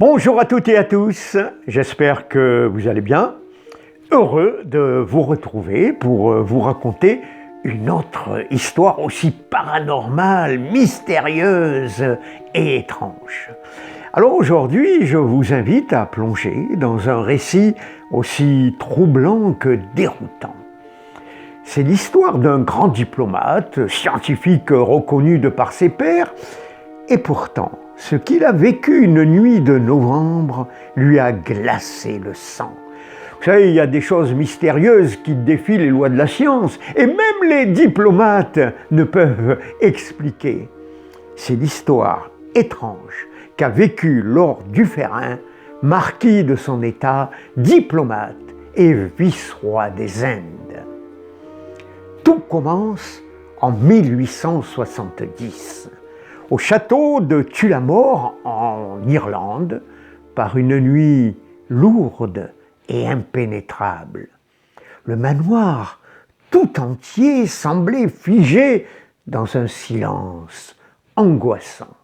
Bonjour à toutes et à tous, j'espère que vous allez bien. Heureux de vous retrouver pour vous raconter une autre histoire aussi paranormale, mystérieuse et étrange. Alors aujourd'hui, je vous invite à plonger dans un récit aussi troublant que déroutant. C'est l'histoire d'un grand diplomate, scientifique reconnu de par ses pairs, et pourtant, ce qu'il a vécu une nuit de novembre lui a glacé le sang. Vous savez, il y a des choses mystérieuses qui défient les lois de la science, et même les diplomates ne peuvent expliquer. C'est l'histoire étrange qu'a vécue Lord Dufferin, marquis de son état, diplomate et vice-roi des Indes. Tout commence en 1870, au château de Tullamore en Irlande, par une nuit lourde et impénétrable. Le manoir tout entier semblait figé dans un silence angoissant.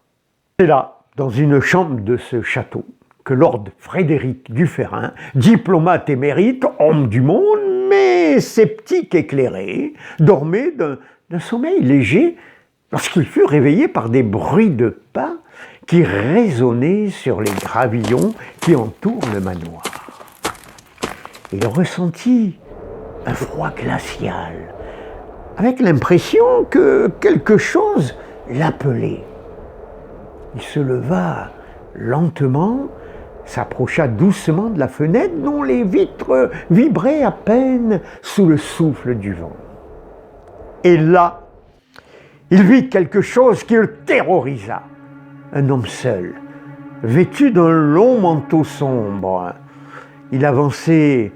C'est là, dans une chambre de ce château, que Lord Frédéric Dufferin, diplomate émérite, homme du monde, mais sceptique éclairé, dormait d'un sommeil léger lorsqu'il fut réveillé par des bruits de pas qui résonnaient sur les gravillons qui entourent le manoir. Il ressentit un froid glacial, avec l'impression que quelque chose l'appelait. Il se leva lentement, s'approcha doucement de la fenêtre dont les vitres vibraient à peine sous le souffle du vent. Et là, il vit quelque chose qui le terrorisa. Un homme seul, vêtu d'un long manteau sombre. Il avançait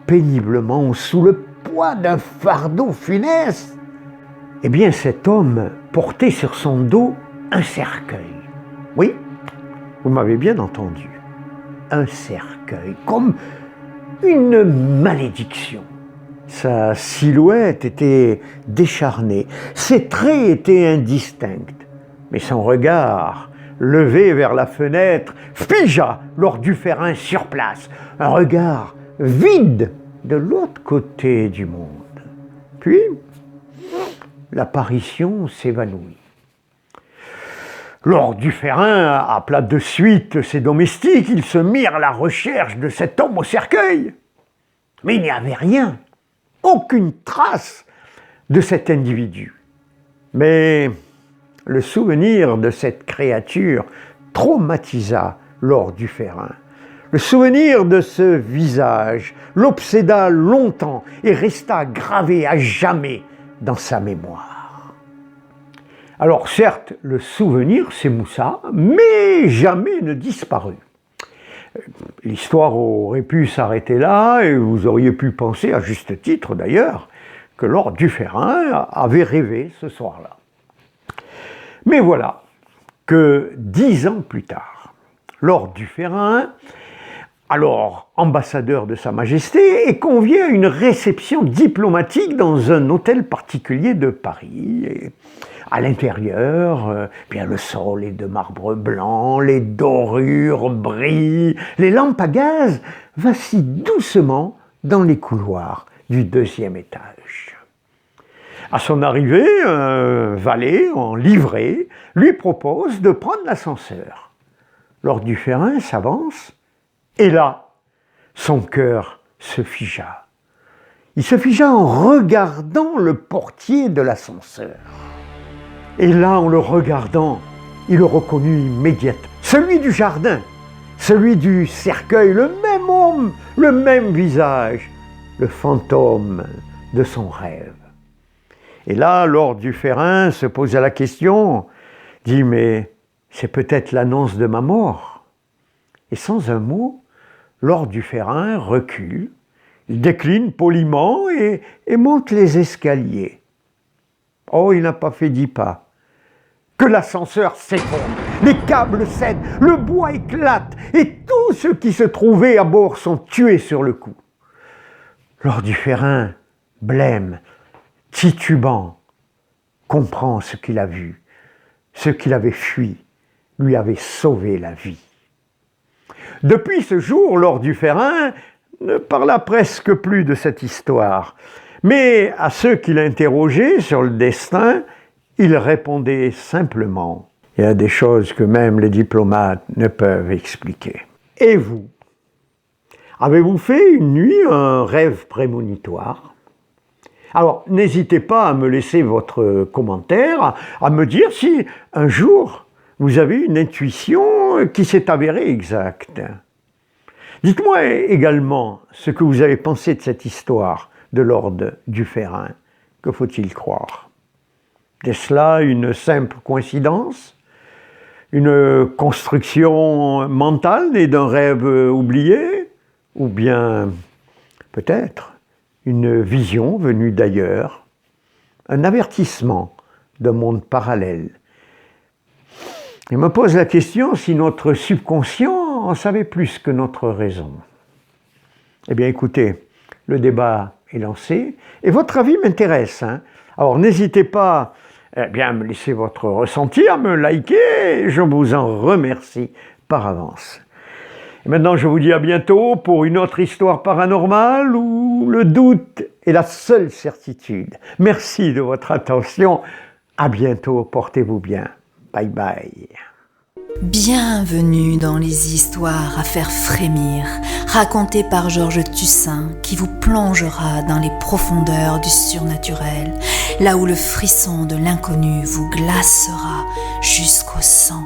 péniblement sous le poids d'un fardeau funeste. Eh bien, cet homme portait sur son dos un cercueil. Oui, vous m'avez bien entendu. Un cercueil, comme une malédiction. Sa silhouette était décharnée, ses traits étaient indistincts, mais son regard, levé vers la fenêtre, figea Lord Dufferin sur place, un regard vide de l'autre côté du monde. Puis, l'apparition s'évanouit. Lord Dufferin appela de suite ses domestiques, ils se mirent à la recherche de cet homme au cercueil. Mais il n'y avait rien, aucune trace de cet individu. Mais le souvenir de cette créature traumatisa Lord Dufferin. Le souvenir de ce visage l'obséda longtemps et resta gravé à jamais dans sa mémoire. Alors certes, le souvenir s'émoussa, mais jamais ne disparut. L'histoire aurait pu s'arrêter là, et vous auriez pu penser, à juste titre d'ailleurs, que Lord Dufferin avait rêvé ce soir-là. Mais voilà que 10 ans plus tard, Lord Dufferin, alors ambassadeur de Sa Majesté, est convié à une réception diplomatique dans un hôtel particulier de Paris. Et à l'intérieur, bien le sol est de marbre blanc, les dorures brillent, les lampes à gaz vacillent doucement dans les couloirs du 2e étage. À son arrivée, un valet en livrée lui propose de prendre l'ascenseur. Lord Dufferin s'avance, et là, son cœur se figea. Il se figea en regardant le portier de l'ascenseur. Et là, en le regardant, il le reconnut immédiatement. Celui du jardin, celui du cercueil, le même homme, le même visage, le fantôme de son rêve. Et là, Lord Dufferin se posa la question, dit « mais c'est peut-être l'annonce de ma mort ». Et sans un mot, Lord Dufferin recule, il décline poliment et monte les escaliers. Oh, il n'a pas fait 10 pas, que l'ascenseur s'effondre, les câbles cèdent, le bois éclate, et tous ceux qui se trouvaient à bord sont tués sur le coup. Lord Dufferin, blême, titubant, comprend ce qu'il a vu, ce qu'il avait fui, lui avait sauvé la vie. Depuis ce jour, Lord Dufferin ne parla presque plus de cette histoire. Mais à ceux qui l'interrogeaient sur le destin, il répondait simplement. Il y a des choses que même les diplomates ne peuvent expliquer. Et vous? Avez-vous fait une nuit un rêve prémonitoire? Alors, n'hésitez pas à me laisser votre commentaire, à me dire si un jour vous avez une intuition qui s'est avérée exacte. Dites-moi également ce que vous avez pensé de cette histoire de Lord Dufferin. Que faut-il croire? Est-ce là une simple coïncidence? Une construction mentale née d'un rêve oublié? Ou bien, peut-être, une vision venue d'ailleurs? Un avertissement d'un monde parallèle? Je me pose la question si notre subconscient en savait plus que notre raison. Eh bien écoutez, le débat est lancé et votre avis m'intéresse. Alors n'hésitez pas à me laisser votre ressenti, à me liker, je vous en remercie par avance. Et maintenant je vous dis à bientôt pour une autre histoire paranormale où le doute est la seule certitude. Merci de votre attention, à bientôt, portez-vous bien. Bye bye. Bienvenue dans les histoires à faire frémir, racontées par Georges Tussin, qui vous plongera dans les profondeurs du surnaturel, là où le frisson de l'inconnu vous glacera jusqu'au sang.